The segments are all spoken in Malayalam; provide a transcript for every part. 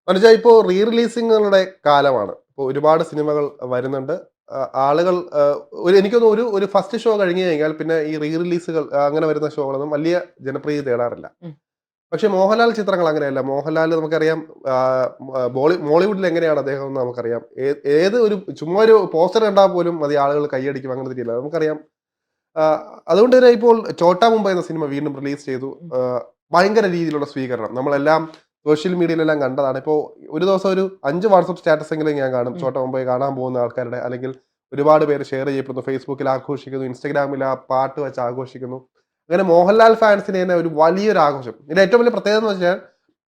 മനസ്സിലായി. ഇപ്പോൾ റീ റിലീസിങ്ങുകളുടെ കാലമാണ്. ഇപ്പോൾ ഒരുപാട് സിനിമകൾ വരുന്നുണ്ട്. ആളുകൾ എനിക്ക് തോന്നുന്നു ഒരു ഫസ്റ്റ് ഷോ കഴിഞ്ഞ് കഴിഞ്ഞാൽ പിന്നെ ഈ റീ റിലീസുകൾ അങ്ങനെ വരുന്ന ഷോകളൊന്നും വലിയ ജനപ്രീതി നേടാറില്ല. ഉം. പക്ഷേ മോഹൻലാൽ ചിത്രങ്ങൾ അങ്ങനെയല്ല. മോഹൻലാൽ നമുക്കറിയാം മോളിവുഡിൽ എങ്ങനെയാണ് അദ്ദേഹം എന്ന് നമുക്കറിയാം. ഏത് ഒരു ചുമ്മാ ഒരു പോസ്റ്റർ കണ്ടാൽ പോലും മതി ആളുകൾ കൈയടിക്കും അങ്ങനത്തെ രീതിയിലാണ്. നമുക്കറിയാം. അതുകൊണ്ട് തന്നെ ഇപ്പോൾ 'ചോട്ടാ മുംബൈ' എന്ന സിനിമ വീണ്ടും റിലീസ് ചെയ്തു. ഉം. ഭയങ്കര രീതിയിലുള്ള സ്വീകരണം. നമ്മളെല്ലാം സോഷ്യൽ മീഡിയയിലെല്ലാം കണ്ടതാണ്. ഇപ്പോൾ ഒരു ദിവസം ഒരു 5 വാട്സ്ആപ്പ് സ്റ്റാറ്റസ് എങ്കിലും ഞാൻ കാണും. ഉം. 'ചോട്ടാ മുംബൈ' കാണാൻ പോകുന്ന ആൾക്കാരുടെ. അല്ലെങ്കിൽ ഒരുപാട് പേര് ഷെയർ ചെയ്യപ്പെടുന്നു. ഫേസ്ബുക്കിൽ ആഘോഷിക്കുന്നു. ഇൻസ്റ്റാഗ്രാമിൽ ആ പാട്ട് വെച്ച് ആഘോഷിക്കുന്നു. അങ്ങനെ മോഹൻലാൽ ഫാൻസിന് തന്നെ ഒരു വലിയൊരു ആഘോഷം. ഇതിന്റെ ഏറ്റവും വലിയ പ്രത്യേകത എന്ന് വെച്ചാൽ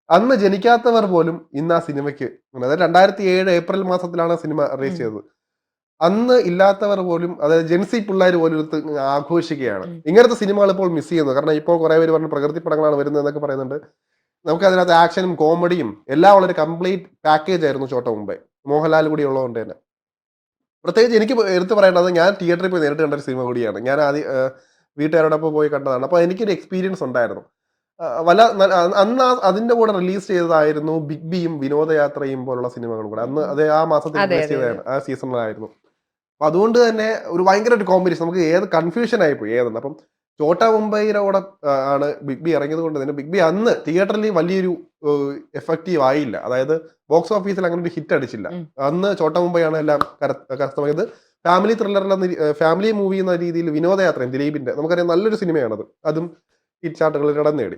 അന്ന് ജനിക്കാത്തവർ പോലും ഇന്ന് ആ സിനിമയ്ക്ക്, അതായത് 2007 ഏപ്രിൽ മാസത്തിലാണ് സിനിമ റിലീസ് ഉം. ചെയ്തത്. അന്ന് ഇല്ലാത്തവർ പോലും, അതായത് ജെൻസി പിള്ളേർ പോലും എടുത്ത് ആഘോഷിക്കുകയാണ്. ഉം. ഇങ്ങനത്തെ സിനിമകൾ ഇപ്പോൾ മിസ് ചെയ്യുന്നു. കാരണം ഇപ്പോൾ കുറെ പേര് പറഞ്ഞു പ്രകൃതി പടങ്ങളാണ് വരുന്നത് എന്നൊക്കെ പറയുന്നുണ്ട്. നമുക്ക് അതിനകത്ത് ആക്ഷനും കോമഡിയും എല്ലാം ഉള്ള ഒരു കംപ്ലീറ്റ് പാക്കേജ് ആയിരുന്നു ചോട്ട മുംബൈ. മോഹൻലാൽ കൂടി ഉള്ളതുകൊണ്ട് തന്നെ. പ്രത്യേകിച്ച് എനിക്ക് എടുത്ത് പറയേണ്ടത്, ഞാൻ തിയേറ്ററിൽ പോയി നേരിട്ട് കണ്ട ഒരു സിനിമ കൂടിയാണ്. ഞാൻ ആദ്യം വീട്ടുകാരോടൊപ്പം പോയി കണ്ടതാണ്. അപ്പോൾ എനിക്കൊരു എക്സ്പീരിയൻസ് ഉണ്ടായിരുന്നു. അന്ന് അതിന്റെ കൂടെ റിലീസ് ചെയ്തതായിരുന്നു ബിഗ് ബിയും വിനോദയാത്രയും പോലുള്ള സിനിമകളും കൂടെ. അന്ന് ഉം. അതേ ആ മാസത്തിൽ അതെ, റിലീസ് അതെ, അതെ. ചെയ്തതാണ്. ആ സീസണിലായിരുന്നു. അപ്പൊ അതുകൊണ്ട് തന്നെ ഒരു ഭയങ്കര ഒരു കോമ്പിനേഷൻ. നമുക്ക് ഏത് കൺഫ്യൂഷൻ ആയിപ്പോയി ഏതെന്ന്. അപ്പം ചോട്ടാ മുംബൈയുടെ കൂടെ ആണ് ബിഗ് ബി ഇറങ്ങിയത് കൊണ്ട് തന്നെ ബിഗ് ബി അന്ന് തിയേറ്ററിൽ വലിയൊരു എഫക്റ്റീവ് ആയില്ല. അതായത് ബോക്സ് ഓഫീസിൽ അങ്ങനെ ഒരു ഹിറ്റ് അടിച്ചില്ല. ഉം. അന്ന് ചോട്ടാ മുംബൈ ആണ് എല്ലാം കരസ്ഥമായത്. ഫാമിലി ത്രില്ലർ എന്ന ഫാമിലി മൂവി എന്ന രീതിയിൽ വിനോദയാത്രയും ദിലീപിന്റെ, നമുക്കറിയാം നല്ലൊരു സിനിമയാണത്. അതും ഹിറ്റ് ചാർട്ടുകളിൽ ഇടം നേടി.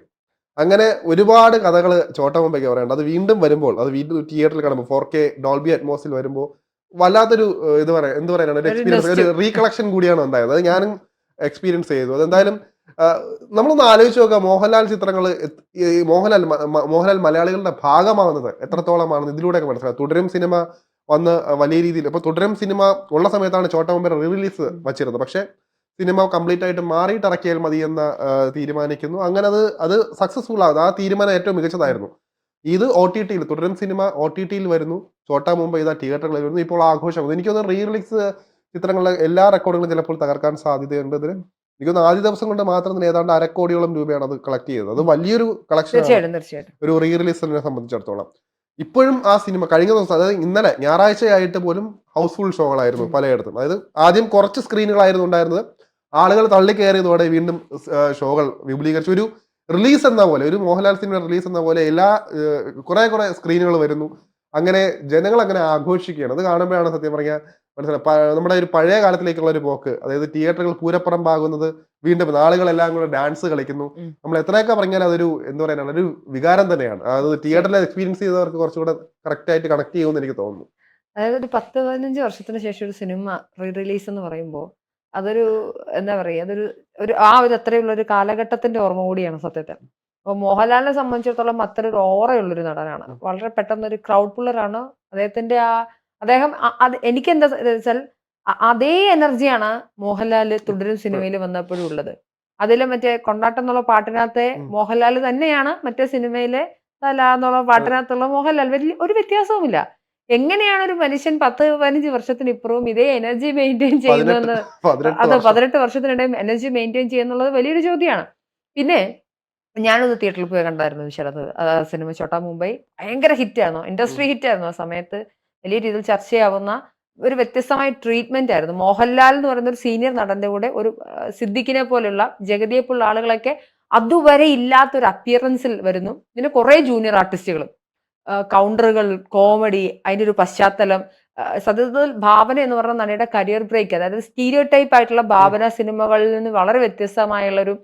അങ്ങനെ ഒരുപാട് കഥകൾ ചോട്ടാ മുംബൈക്ക് പറയാനുണ്ട്. അത് വീണ്ടും വരുമ്പോൾ, അത് വീണ്ടും തിയേറ്ററിൽ കാണുമ്പോൾ 4K ഡോൾബി അറ്റ്മോസിൽ വരുമ്പോൾ വല്ലാത്തൊരു എന്ത് പറയാനാണ്, ഒരു ഒരു എക്സ്പീരിയൻസ്, ഒരു നെസ്റ്റ്. റീകളക്ഷൻ കൂടിയാണ് ഉണ്ടായത്. അത് ഞാനും എക്സ്പീരിയൻസ് ചെയ്തു. അതെന്തായാലും നമ്മളൊന്ന് ആലോചിച്ച് നോക്കാം. മോഹൻലാൽ ചിത്രങ്ങൾ, ഈ മോഹൻലാൽ മലയാളികളുടെ ഭാഗമാവുന്നത് എത്രത്തോളമാണെന്ന് ഇതിലൂടെയൊക്കെ മനസ്സിലാക്കാം. തുടരും സിനിമ വന്ന് വലിയ രീതിയിൽ, ഇപ്പൊ തുടരും സിനിമ ഉള്ള സമയത്താണ് ചോട്ടാ മുംബൈ റീ റിലീസ് ഉം. വച്ചിരുന്നത്. പക്ഷെ സിനിമ കംപ്ലീറ്റ് ആയിട്ട് മാറിയിട്ട് ഇറക്കിയാൽ മതി എന്ന തീരുമാനിക്കുന്നു. അങ്ങനെ അത് സക്സസ്ഫുൾ ആകുന്നു. ആ തീരുമാനം ഏറ്റവും ഉം. മികച്ചതായിരുന്നു. ഇത് OTT-ൽ, തുടരും സിനിമ OTT-ൽ വരുന്നു. ചോട്ടാ മുംബൈ ഇതാ തിയേറ്ററുകളിൽ വരുന്നു. ഇപ്പോൾ ആഘോഷം. എനിക്ക് തോന്നുന്നു റീ റിലീസ് ചിത്രങ്ങളിലെ എല്ലാ റെക്കോർഡുകളും ചിലപ്പോൾ തകർക്കാൻ സാധ്യതയുണ്ട് ഇതിന്. ഉം. എനിക്ക് തോന്നുന്നു ആദ്യ ദിവസം കൊണ്ട് മാത്രം തന്നെ ഏതാണ്ട് 1,00,00,000-ഓളം രൂപയാണ് അത് കളക്ട് ചെയ്തത്. അത് ഉം. വലിയൊരു കളക്ഷനാണ് തീർച്ചയായിട്ടും, തീർച്ചയായിട്ടും. ഒരു റീ റിലീസിനെ സംബന്ധിച്ചിടത്തോളം. ഇപ്പോഴും ആ സിനിമ കഴിഞ്ഞ ദിവസം, അതായത് ഇന്നലെ ഞായറാഴ്ചയായിട്ട് പോലും ഹൗസ്ഫുൾ ഷോകളായിരുന്നു ഉം. പലയിടത്തും. അതായത് ആദ്യം കുറച്ച് സ്ക്രീനുകളായിരുന്നു ഉണ്ടായിരുന്നത്. ആളുകൾ തള്ളിക്കയറിയതോടെ വീണ്ടും ഷോകൾ വിപുലീകരിച്ചു. ഒരു റിലീസ് എന്ന പോലെ, ഒരു മോഹൻലാൽ സിനിമ റിലീസ് എന്ന പോലെ എല്ലാ കുറെ സ്ക്രീനുകൾ വരുന്നു. അങ്ങനെ ജനങ്ങൾ അങ്ങനെ ആഘോഷിക്കുകയാണ്. അത് കാണുമ്പോഴാണ് സത്യം പറഞ്ഞാൽ മനസ്സിലായി നമ്മുടെ ഒരു പഴയ കാലത്തിലേക്കുള്ള ഒരു പോക്ക്. അതായത് തിയേറ്ററുകൾ പൂരപ്പുറമ്പാകുന്നത്, വീണ്ടും ആളുകളെല്ലാം കൂടെ ഡാൻസ് കളിക്കുന്നു. ഉം. നമ്മൾ എത്രയൊക്കെ പറഞ്ഞാലും അതൊരു എന്താ പറയാനാണ്, ഒരു വികാരം തന്നെയാണ്. അത് തീർച്ചയായും. തിയേറ്ററിൽ എക്സ്പീരിയൻസ് ചെയ്തവർക്ക് കുറച്ചുകൂടെ കറക്റ്റ് ആയിട്ട് കണക്ട് ചെയ്യുമെന്ന് എനിക്ക് തോന്നുന്നു. അതായത് ഒരു 10, 15 വർഷത്തിന് ശേഷം ഒരു സിനിമ റീ റിലീസ് എന്ന് പറയുമ്പോൾ അതൊരു എന്താ പറയാ, അതൊരു ഒരു ആ ഒരു അത്രയുള്ള ഒരു കാലഘട്ടത്തിന്റെ ഓർമ്മ കൂടിയാണ് സത്യത്തിൽ. അപ്പൊ മോഹൻലാലിനെ സംബന്ധിച്ചിടത്തോളം അത്തരം ഒരു ഓറയുള്ളൊരു നടനാണ്. ഉം. വളരെ പെട്ടെന്ന് ഒരു ക്രൗഡ് പുള്ളറാണ്. അദ്ദേഹത്തിന്റെ അദ്ദേഹം അത് എനിക്കെന്താ വെച്ചാൽ അതേ എനർജിയാണ് മോഹൻലാല് തുടരും സിനിമയിൽ വന്നപ്പോഴും ഉള്ളത്. അതില് മറ്റേ കൊണ്ടാട്ടം എന്നുള്ള പാട്ടിനകത്തെ ഉം. മോഹൻലാൽ തന്നെയാണ് മറ്റേ സിനിമയിലെ തല എന്നുള്ള പാട്ടിനകത്തുള്ള മോഹൻലാൽ. വലിയ ഒരു വ്യത്യാസവുമില്ല. എങ്ങനെയാണ് ഒരു മനുഷ്യൻ 10, 15 വർഷത്തിനിപ്പുറവും ഇതേ എനർജി മെയിന്റെയിൻ 18 ചെയ്യുന്നതെന്ന്, 18 അത് വർഷം. 18 വർഷത്തിനിടയിൽ എനർജി മെയിന്റെയിൻ ചെയ്യുന്നുള്ളത് വലിയൊരു ചോദ്യമാണ്. പിന്നെ ഞാനൊന്ന് തിയേറ്ററിൽ പോയി കണ്ടായിരുന്നു ശരത്. സിനിമ 'ചോട്ടാ മുംബൈ' ഭയങ്കര ഹിറ്റായിരുന്നു. ഉം. ഇൻഡസ്ട്രി ഹിറ്റായിരുന്നു ആ സമയത്ത്. വലിയ രീതിയിൽ ചർച്ചയാവുന്ന ഒരു വ്യത്യസ്തമായ ട്രീറ്റ്മെന്റ് ആയിരുന്നു. മോഹൻലാൽ എന്ന് പറയുന്ന ഒരു സീനിയർ നടന്റെ കൂടെ ഒരു സിദ്ദിഖിനെ പോലുള്ള, ജഗതിയെ പോലുള്ള ആളുകളൊക്കെ അതുവരെ ഇല്ലാത്തൊരു അപ്പിയറൻസിൽ വരുന്നു. പിന്നെ കുറെ ജൂനിയർ ആർട്ടിസ്റ്റുകളും. കൗണ്ടറുകൾ, കോമഡി, അതിന്റെ ഒരു പശ്ചാത്തലം, സത്യത്തിൽ ഭാവന എന്ന് പറഞ്ഞ നടിയുടെ കരിയർ ബ്രേക്ക്, അതായത് സ്റ്റീരിയോ ടൈപ്പ് ആയിട്ടുള്ള ഉം. ഭാവന സിനിമകളിൽ നിന്ന് വളരെ വ്യത്യസ്തമായുള്ള ഒരു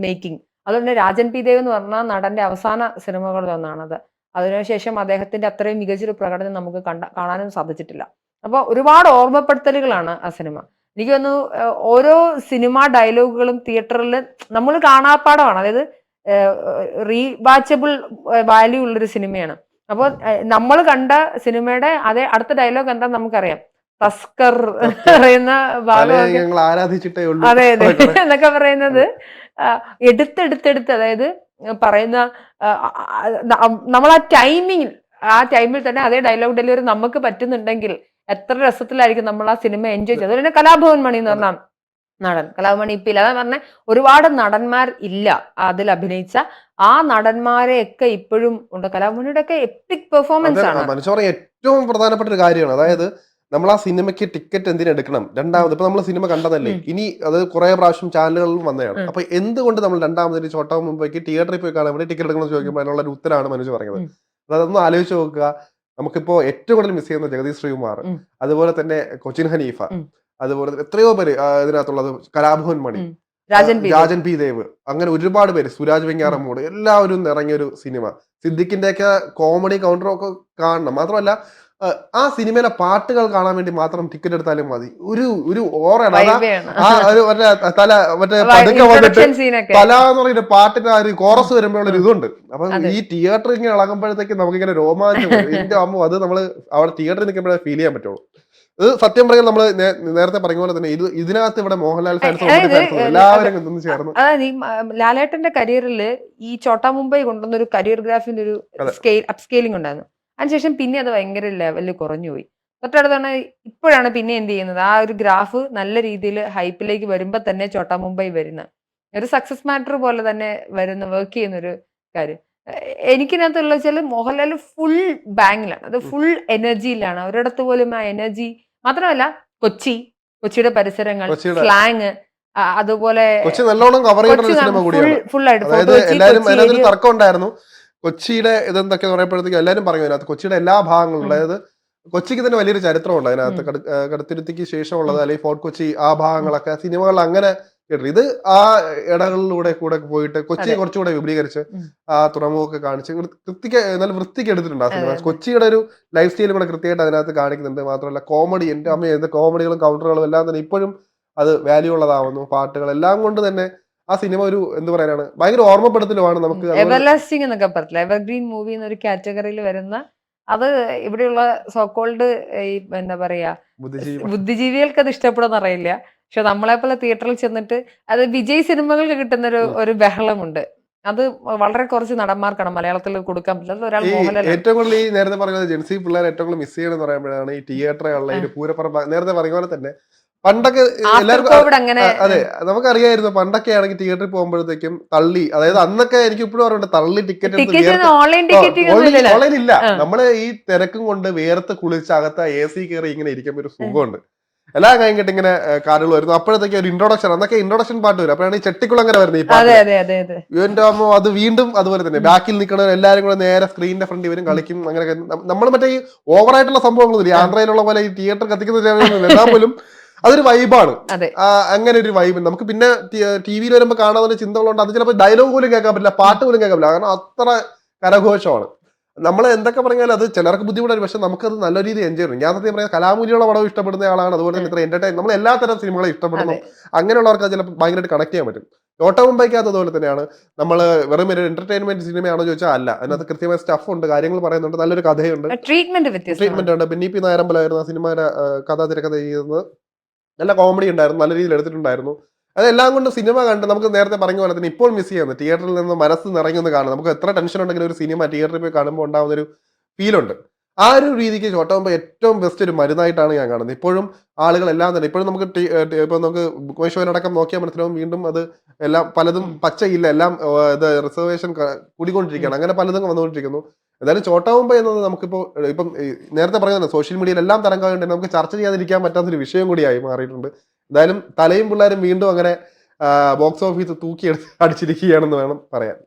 മേക്കിംഗ്. അതുപോലെ രാജൻ പി ദേവ് എന്ന് പറഞ്ഞ നടന്റെ അവസാന സിനിമകളിൽ ഒന്നാണത്. അതിനുശേഷം അദ്ദേഹത്തിന്റെ അത്രയും മികച്ചൊരു പ്രകടനം നമുക്ക് കാണാനും സാധിച്ചിട്ടില്ല. അപ്പൊ ഒരുപാട് ഓർമ്മപ്പെടുത്തലുകളാണ് ആ സിനിമ. എനിക്ക് തോന്നുന്നു ഓരോ സിനിമ ഡയലോഗുകളും തിയേറ്ററിൽ നമ്മൾ കാണാപ്പാടമാണ്. അതായത് റീവാച്ചബിൾ വാല്യൂ ഉള്ളൊരു സിനിമയാണ്. അപ്പൊ നമ്മൾ കണ്ട സിനിമയുടെ അതേ അടുത്ത ഡയലോഗ് എന്താന്ന് നമുക്കറിയാം. തസ്കർ സത്യം. പറയുന്ന തലയെ ഭാഗമൊക്കെ, ഞങ്ങൾ ആരാധിച്ചിട്ടേ ഉള്ളൂ. അതെ, അതെ അതൊക്കെ എന്നൊക്കെ പറയുന്നത് അതെ. എടുത്തെടുത്തെടുത്ത്, അതായത് പറയുന്ന നമ്മൾ ആ ടൈമിൽ തന്നെ അതേ ഡയലോഗ് ഡെലിവറി നമുക്ക് പറ്റുന്നുണ്ടെങ്കിൽ എത്ര രസത്തിലായിരിക്കും നമ്മൾ ആ സിനിമ എൻജോയ് ചെയ്തത്. അതുപോലെ തന്നെ കലാഭവൻ മണി എന്ന് അതെ. പറഞ്ഞ നടൻ, കലാഭവൻ മണി ഇപ്പൊ ഇല്ല. അതാ പറഞ്ഞ ഒരുപാട് നടന്മാർ ഇല്ല അതിൽ അഭിനയിച്ച. ആ നടന്മാരെയൊക്കെ ഇപ്പോഴും ഉണ്ട്. കലാഭവന്റെ ഒക്കെ എപ്പിക് പെർഫോമൻസ് ആണ്. മനുഷ്യ പറഞ്ഞ ഏറ്റവും പ്രധാനപ്പെട്ട ഒരു കാര്യമാണ്. അതായത് നമ്മൾ ആ സിനിമയ്ക്ക് ടിക്കറ്റ് എന്തിനെടുക്കണം, രണ്ടാമത് ഇപ്പൊ നമ്മൾ സിനിമ കണ്ടതല്ലേ, ഇനി അത് കുറെ പ്രാവശ്യം ചാനലുകളിലും വന്നതാണ്. അപ്പൊ എന്തുകൊണ്ട് നമ്മൾ രണ്ടാമത് ചോട്ടാ മുമ്പേക്ക് തിയേറ്ററിൽ പോയി കാണാൻ വേണ്ടി ടിക്കറ്റ് എടുക്കണം ചോദിക്കുമ്പോൾ അതിനുള്ള ഒരു ഉത്തരമാണ് മനുഷ്യ പറയുന്നത്. അതൊന്ന് ആലോചിച്ച് നോക്കുക. നമുക്കിപ്പോ ഏറ്റവും കൂടുതൽ മിസ് ചെയ്യുന്ന ജഗദീഷ് ശ്രീകുമാർ, അതുപോലെ തന്നെ കൊച്ചിൻ ഹനീഫ, അതുപോലെ എത്രയോ പേര് ഇതിനകത്തുള്ളത്, കലാഭവൻ മണി, രാജൻ പി ദേവ്, അങ്ങനെ ഒരുപാട് പേര്, സുരാജ് വെഞ്ഞാറമ്മൂട്, എല്ലാവരും ഇറങ്ങിയൊരു സിനിമ. സിദ്ദിഖിന്റെ ഒക്കെ കോമഡി കൗണ്ടറും ഒക്കെ കാണണം. മാത്രമല്ല ആ സിനിമയിലെ പാട്ടുകൾ കാണാൻ വേണ്ടി മാത്രം ടിക്കറ്റ് എടുത്താലും മതി. ഒരു ഓറയാണ് തല മറ്റേ പതുക്കെ വന്നിട്ട് തല എന്ന് പറയുന്ന പാട്ടിന്റെ ആ ഒരു കോറസ് വരുമ്പോഴുള്ള ഒരു ഇതുണ്ട്. അപ്പൊ ഈ തിയേറ്ററിൽ ഇങ്ങനെ ഇളകുമ്പോഴത്തേക്ക് നമുക്കിങ്ങനെ രോമാഞ്ചം എന്റെ അമ്മ, അത് നമ്മള് അവിടെ തിയേറ്ററിൽ നിൽക്കുമ്പോഴേ ഫീൽ ചെയ്യാൻ പറ്റുള്ളൂ. ഇത് സത്യം പറയാൻ നമ്മള് നേരത്തെ പറഞ്ഞ പോലെ തന്നെ ഇതിനകത്ത് ഇവിടെ മോഹൻലാൽ ഫാൻസ് എല്ലാവരും ചേർന്നു. അതായത് ഈ ലാലേട്ടന്റെ കരിയറിൽ ഈ ചോട്ടാ മുംബൈ കൊണ്ടുവന്ന ഒരു കരിയർഗ്രാഫിന്റെ ഒരു അപ്സ്കെയിലിംഗ് ഉണ്ടായിരുന്നു. അതിനുശേഷം പിന്നെ അത് ഭയങ്കര ലെവലിൽ കുറഞ്ഞുപോയി. തൊട്ടടുത്താണ് ഇപ്പോഴാണ് പിന്നെ എന്ത് ചെയ്യുന്നത്, ആ ഒരു ഗ്രാഫ് നല്ല രീതിയിൽ ഹൈപ്പിലേക്ക് വരുമ്പോ തന്നെ ചോട്ടാ മുംബൈ വരുന്ന ഒരു സക്സസ് മാറ്റർ പോലെ തന്നെ വർക്ക് ചെയ്യുന്ന ഒരു കാര്യം. എനിക്കിനകത്തുള്ള വെച്ചാൽ മോഹൻലാൽ ഫുൾ ബാങ്ങിലാണ്, അത് ഫുൾ എനർജിയിലാണ്. ഒരിടത്ത് പോലും ആ എനർജി മാത്രമല്ല, കൊച്ചിയുടെ പരിസരങ്ങൾ, സ്ലാങ്, അതുപോലെ ഫുൾ ആയിട്ട് തർക്കം ഉണ്ടായിരുന്നു. കൊച്ചിയുടെ ഇതെന്തൊക്കെ പറയുമ്പോഴത്തേക്കും എല്ലാവരും പറയും അതിനകത്ത് കൊച്ചിയുടെ എല്ലാ ഭാഗങ്ങളും, അതായത് കൊച്ചിക്ക് തന്നെ വലിയൊരു ചരിത്രമുണ്ട് അതിനകത്ത്. കടുത്തുരുത്തിക്ക് ശേഷമുള്ളത്, അല്ലെങ്കിൽ ഫോർട്ട് കൊച്ചി, ആ ഭാഗങ്ങളൊക്കെ സിനിമകളിൽ അങ്ങനെ ഇത് ആ ഇടകളിലൂടെ കൂടെ പോയിട്ട് കൊച്ചിയെ കുറച്ചുകൂടെ വിപുലീകരിച്ച് ആ തുറമുഖമൊക്കെ കാണിച്ച് നല്ല വൃത്തിക്ക് എടുത്തിട്ടുണ്ട് ആ സിനിമ. കൊച്ചിയുടെ ഒരു ലൈഫ് സ്റ്റൈലും കൂടെ കൃത്യമായിട്ട് അതിനകത്ത് കാണിക്കുന്നുണ്ട്. മാത്രമല്ല കോമഡി, എന്റെ അമ്മ എന്ത് കോമഡികളും കൗണ്ടറുകളും എല്ലാം തന്നെ ഇപ്പോഴും അത് വാല്യൂ ഉള്ളതാവുന്നു. പാട്ടുകൾ എല്ലാം കൊണ്ട് തന്നെ ആ സിനിമ ഒരു എന്ത് പറയാനാണ്, ഭയങ്കര ഓർമ്മപ്പെടുത്തലുമാണ് നമുക്ക്. എവർലാസ്റ്റിംഗ് എന്നൊക്കെ പറഞ്ഞില്ല, എവർഗ്രീൻ മൂവി എന്നൊരു കാറ്റഗറിയിൽ വരുന്ന, അത് ഇവിടെയുള്ള സോക്കോൾഡ് ഈ എന്താ പറയാ ബുദ്ധിജീവികൾക്ക് അത് ഇഷ്ടപ്പെടുന്ന അറിയില്ല. പക്ഷെ നമ്മളെ പോലെ തിയേറ്ററിൽ ചെന്നിട്ട് അത് വിജയ് സിനിമകൾക്ക് കിട്ടുന്ന ഒരു ബഹളമുണ്ട്. അത് വളരെ കുറച്ച് നടന്മാർക്കാണ് മലയാളത്തിൽ കൊടുക്കാൻ പറ്റില്ല. ഒരാൾ ഏറ്റവും കൂടുതൽ ഈ നേരത്തെ പറയുന്നത് ജെൻസി പിള്ളേർ ഏറ്റവും കൂടുതൽ മിസ് ചെയ്യണമെന്ന് പറയുമ്പോഴാണ് ഈ തിയേറ്ററുകളിലെ ഈ പൂരപ്പുറം. നേരത്തെ പറഞ്ഞ പോലെ തന്നെ പണ്ടൊക്കെ എല്ലാവർക്കും അതെ നമുക്കറിയായിരുന്നു, പണ്ടൊക്കെ ആണെങ്കിൽ തിയേറ്ററിൽ പോകുമ്പോഴത്തേക്കും തള്ളി, അതായത് അന്നൊക്കെ എനിക്ക് ഇപ്പോഴും പറയുന്നുണ്ട് തള്ളി ടിക്കറ്റ് ഓൺലൈൻ ഇല്ല. നമ്മള് ഈ തിരക്കും കൊണ്ട് വേർത്ത് കുളിച്ച് അകത്ത് AC കയറി ഇങ്ങനെ ഇരിക്കുമ്പോൾ ഒരു സുഖമുണ്ട്. എല്ലാം കഴിഞ്ഞിട്ട് ഇങ്ങനെ കാറുകൾ വരുന്നു. അപ്പോഴത്തേക്ക് ഒരു ഇൻട്രോഡക്ഷൻ, അന്നൊക്കെ ഇൻട്രോഡക്ഷൻ പാട്ട് വരും. അപ്പോഴാണ് ഈ ചെട്ടിക്കുളങ്ങര വരുന്നത് ഈ പാട്ട്. ഇവന്റെ അമ്മ അത് വീണ്ടും അതുപോലെ തന്നെ ബാക്കിൽ നിൽക്കുന്നവർ എല്ലാവരും കൂടെ നേരെ സ്ക്രീനിന്റെ ഫ്രണ്ടിൽ വരും, കളിക്കും. അങ്ങനെ നമ്മൾ മറ്റേ ഈ ഓവറായിട്ടുള്ള സംഭവങ്ങളൊന്നും ആന്ധ്രയിലുള്ള പോലെ ഈ തിയേറ്റർ കത്തിക്കുന്ന എല്ലാ പോലും അതൊരു വൈബാണ്. അങ്ങനെ ഒരു വൈബ് നമുക്ക് പിന്നെ TV-യിൽ വരുമ്പോൾ കാണാൻ ചിന്തകളുണ്ട്. അത് ചിലപ്പോൾ ഡയലോഗ് പോലും കേൾക്കാൻ പറ്റില്ല, പാട്ട് പോലും കേൾക്കാൻ പറ്റില്ല, കാരണം അത്ര കരഘോഷമാണ്. നമ്മൾ എന്തൊക്കെ പറഞ്ഞാൽ അത് ചിലർക്ക് ബുദ്ധിമുട്ടാണ്, പക്ഷെ നമുക്കത് നല്ല രീതിയിൽ എൻജോയ് ചെയ്യും. ഞാൻ സത്യം പറയാം, കലാമൂല്യമുള്ള പടം ഇഷ്ടപ്പെടുന്ന ആളാണ്. അതുപോലെ തന്നെ ഇത്ര എന്റർടൈൻ, നമ്മൾ എല്ലാ തരം സിനിമകളെ ഇഷ്ടപ്പെടുന്നു. അങ്ങനെയുള്ളവർക്ക് അത് ചിലപ്പോൾ ഭയങ്കരമായിട്ട് കണക്ട് ചെയ്യാൻ പറ്റും. ചോട്ടാ മുംബൈക്കകത്ത് അതുപോലെ തന്നെയാണ്. നമ്മൾ വെറും ഒരു എന്റർടൈൻമെന്റ് സിനിമയാണോ ചോദിച്ചാൽ അല്ല, അതിനകത്ത് കൃത്യമായ സ്റ്റഫ് ഉണ്ട്, കാര്യങ്ങൾ പറയുന്നുണ്ട്, നല്ലൊരു കഥയുണ്ട്, ട്രീറ്റ്മെന്റ് ഉണ്ട്. പിന്നെ P. നായരമ്പലമായിരുന്നു ആ സിനിമയുടെ കഥ തിരക്കഥ ചെയ്യുന്നത്. നല്ല കോമഡി ഉണ്ടായിരുന്നു, നല്ല രീതിയിൽ എടുത്തിട്ടുണ്ടായിരുന്നു. അതെല്ലാം കൊണ്ട് സിനിമ കണ്ട് നമുക്ക് നേരത്തെ പറഞ്ഞ പോലെ തന്നെ ഇപ്പോൾ മിസ് ചെയ്യുന്നത് തിയേറ്ററിൽ നിന്ന് മനസ്സ് നിറഞ്ഞൊന്ന് കാണും. നമുക്ക് എത്ര ടെൻഷൻ ഉണ്ടെങ്കിലും ഒരു സിനിമ തിയേറ്ററിൽ പോയി കാണുമ്പോൾ ഉണ്ടാകുന്ന ഒരു ഫീലുണ്ട്. ആ ഒരു രീതിക്ക് ചോട്ടാ മുംബൈ ഏറ്റവും ബെസ്റ്റ് ഒരു മരുന്നായിട്ടാണ് ഞാൻ കാണുന്നത്. ഇപ്പോഴും ആളുകളെല്ലാം തന്നെ ഇപ്പോഴും നമുക്ക് ഇപ്പൊ നമുക്ക് ബുക്ക് നോക്കിയാൽ മനസ്സിലാവും, വീണ്ടും അത് എല്ലാം പലതും പച്ചയില്ല, എല്ലാം ഇത് റിസർവേഷൻ കൂടിക്കൊണ്ടിരിക്കുകയാണ്. അങ്ങനെ പലതും വന്നുകൊണ്ടിരിക്കുന്നു. എന്തായാലും ചോട്ടാ മുംബൈ എന്നത് നമുക്കിപ്പോൾ ഇപ്പം നേരത്തെ പറയുന്നത് സോഷ്യൽ മീഡിയയിൽ എല്ലാം തരംഗമായിട്ട് നമുക്ക് ചർച്ച ചെയ്യാതിരിക്കാൻ പറ്റാത്തൊരു വിഷയം കൂടിയായി മാറിയിട്ടുണ്ട്. എന്തായാലും തലയും പിള്ളേരും വീണ്ടും അങ്ങനെ ബോക്സ് ഓഫീസ് തൂക്കിയെടുത്ത് അടിച്ചിരിക്കുകയാണെന്ന് വേണം പറയാൻ.